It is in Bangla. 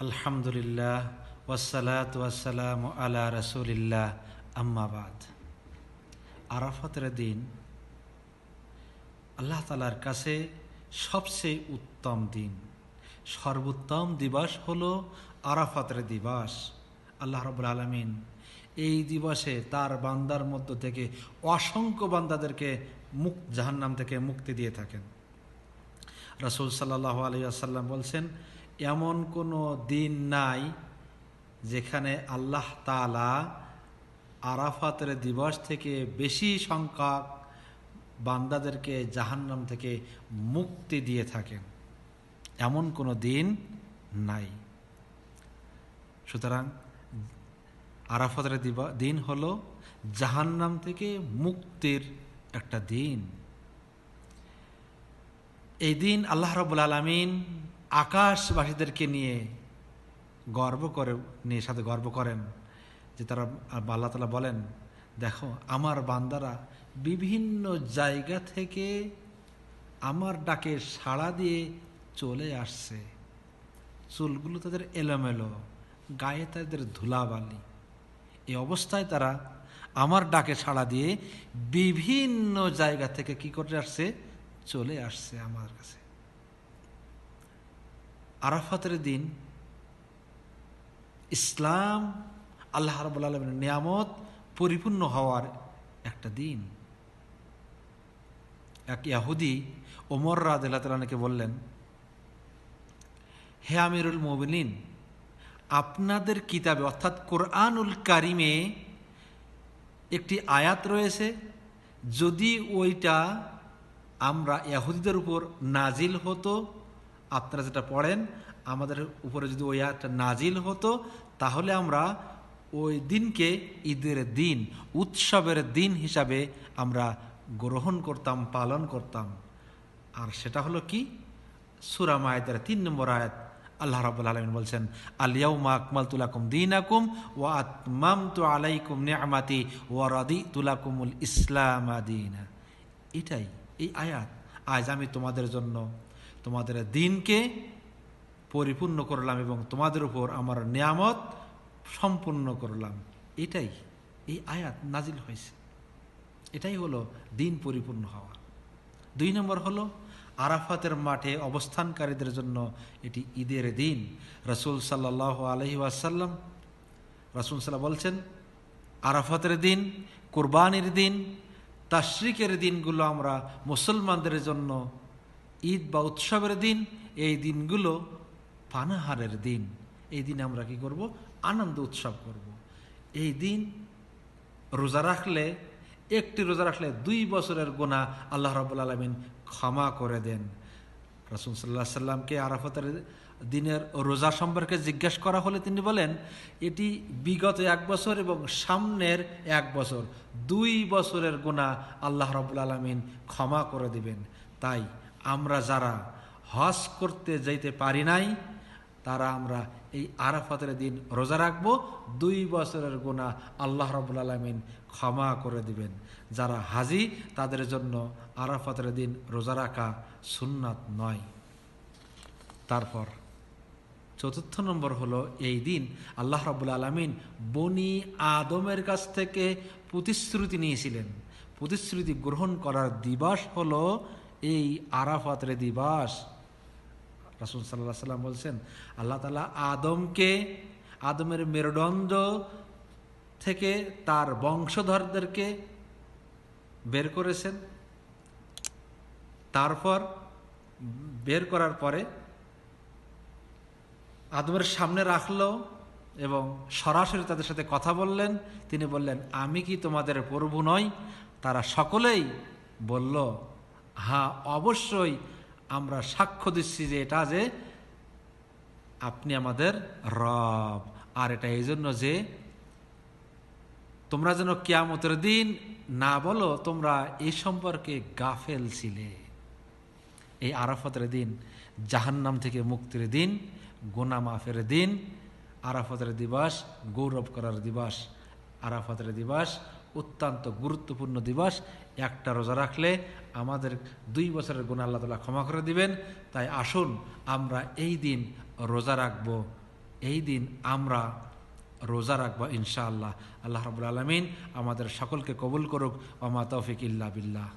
আলহামদুলিল্লাহ ওয়াসসালাতু ওয়াসসালামু আলা রাসূলিল্লাহ আম্মা বাদ। আরাফাতের দিন আল্লাহ তাআলার কাছে সবচেয়ে উত্তম দিন, সর্বোত্তম দিবস হলো আরাফাতের দিবস। আল্লাহ রাব্বুল আলামিন এই দিবসে তার বান্দার মধ্য থেকে অসংখ্য বান্দাদেরকে জাহান্নাম থেকে মুক্তি দিয়ে থাকেন। রাসূল সাল্লাল্লাহু আলাইহি ওয়াসাল্লাম বলছেন, এমন কোনো দিন নাই যেখানে আল্লাহ তাআলা আরাফাতের দিবস থেকে বেশি সংখ্যক বান্দাদেরকে জাহান্নাম থেকে মুক্তি দিয়ে থাকেন। এমন কোনো দিন নাই। সুতরাং আরাফাতের দিন হলো জাহান্নাম থেকে মুক্তির একটা দিন। এই দিন আল্লাহ রাব্বুল আলামিন আকাশবাসীদেরকে নিয়ে সাথে গর্ব করেন যে তারা, আল্লাহ তাআলা বলেন, দেখো আমার বান্দারা বিভিন্ন জায়গা থেকে আমার ডাকে সাড়া দিয়ে চলে আসছে। চুলগুলো তাদের এলোমেলো, গায়ে তাদের ধুলাবালি, এই অবস্থায় তারা আমার ডাকে সাড়া দিয়ে বিভিন্ন জায়গা থেকে কি করে আসছে, চলে আসছে আমার কাছে। আরাফাতের দিন ইসলাম আল্লাহ রাব্বুল আলামিনের নিয়ামত পরিপূর্ণ হওয়ার একটা দিন। এক ইহুদি ওমর রাদিয়াল্লাহু তাআলা আনহুকে বললেন, হে আমিরুল মুমিনিন, আপনাদের কিতাবে অর্থাৎ কোরআনুল কারিমে একটি আয়াত রয়েছে, যদি ওইটা আমরা ইহুদিদের উপর নাজিল হতো, আপনারা যেটা পড়েন আমাদের উপরে যদি ওই আয়াতটা নাজিল হতো, তাহলে আমরা ওই দিনকে ঈদের দিন, উৎসবের দিন হিসাবে আমরা গ্রহণ করতাম, পালন করতাম। আর সেটা হলো কি? সূরা মায়েদার ৩ নম্বর আয়াত। আল্লাহ রাব্বুল আলামিন বলছেন, আল ইয়াউমা আকমালতু লাকুম দীনাকুম ওয়া আতমামতু আলাইকুম নি'মাতি ওয়া রাদিতু লাকুমুল ইসলাম দীনা। এটাই এই আয়াত, আজ আমি তোমাদের জন্য তোমাদের দিনকে পরিপূর্ণ করলাম এবং তোমাদের উপর আমার নিয়ামত সম্পূর্ণ করলাম। এটাই এই আয়াত নাজিল হয়েছে। এটাই হলো দিন পরিপূর্ণ হওয়া। ২ নম্বর হলো আরাফাতের মাঠে অবস্থানকারীদের জন্য এটি ঈদের দিন। রাসূল সাল্লাল্লাহু আলাইহি ওয়াসাল্লাম বলছেন, আরাফাতের দিন, কুরবানির দিন, তাশরিকের দিনগুলো আমরা মুসলমানদের জন্য ঈদ বা উৎসবের দিন। এই দিনগুলো পানাহারের দিন। এই দিন আমরা কি করব? আনন্দ উৎসব করব। এই দিন রোজা রাখলে, একটি রোজা রাখলে ২ বছরের গুনাহ আল্লাহ রাব্বুল আলামিন ক্ষমা করে দেন। রাসূল সাল্লাল্লাহু আলাইহি ওয়াসাল্লামকে আরাফাতের দিনের রোজা সম্পর্কে জিজ্ঞাসা করা হলে তিনি বলেন, এটি বিগত ১ বছর এবং সামনের ১ বছর, ২ বছরের গুনাহ আল্লাহ রাব্বুল আলামিন ক্ষমা করে দিবেন। তাই আমরা যারা হজ করতে যাইতে পারি নাই, তারা আমরা এই আরাফাতের দিন রোজা রাখবো, ২ বছরের গুনাহ আল্লাহ রাব্বুল আলামিন ক্ষমা করে দিবেন। যারা হাজি তাদের জন্য আরাফাতের দিন রোজা রাখা সুন্নাত নয়। তারপর ৪র্থ নম্বর হলো, এই দিন আল্লাহ রাব্বুল আলামিন বনি আদমের কাছ থেকে প্রতিশ্রুতি নিয়েছিলেন। প্রতিশ্রুতি গ্রহণ করার দিবস হলো এই আরাফাতের দিবস। রাসূল সাল্লাল্লাহু আলাইহি ওয়াসাল্লাম বলছেন, আল্লাহ তাআলা আদমের মেরুদণ্ড থেকে তার বংশধরদেরকে বের করেছেন। তারপর বের করার পরে আদমের সামনে রাখলো এবং সরাসরি তাদের সাথে কথা বললেন। তিনি বললেন, আমি কি তোমাদের প্রভু নই? তারা সকলেই বলল, হ্যাঁ অবশ্যই, আমরা সাক্ষ্য দিচ্ছি যে এটা যে আপনি আমাদের রব। আর এটা এই জন্য যে তোমরা যেন কিয়ামতের দিন না বলো তোমরা এই সম্পর্কে গাফেল ছিলে। এই আরাফাতের দিন জাহান্নাম থেকে মুক্তির দিন, গুনাহ মাফের দিন। আরাফাতের দিবস গৌরব করার দিবস। আরাফাতের দিবস অত্যন্ত গুরুত্বপূর্ণ দিবস। একটা রোজা রাখলে আমাদের ২ বছরের গুনাহ আল্লাহ তাআলা ক্ষমা করে দিবেন। তাই আসুন আমরা এই দিন রোজা রাখব, এই দিন আমরা রোজা রাখবো ইনশাআল্লাহ। আল্লাহ রাব্বুল আলামিন আমাদের সকলকে কবুল করুক। ওয়া মা তৌফিক ইল্লা বিল্লাহ।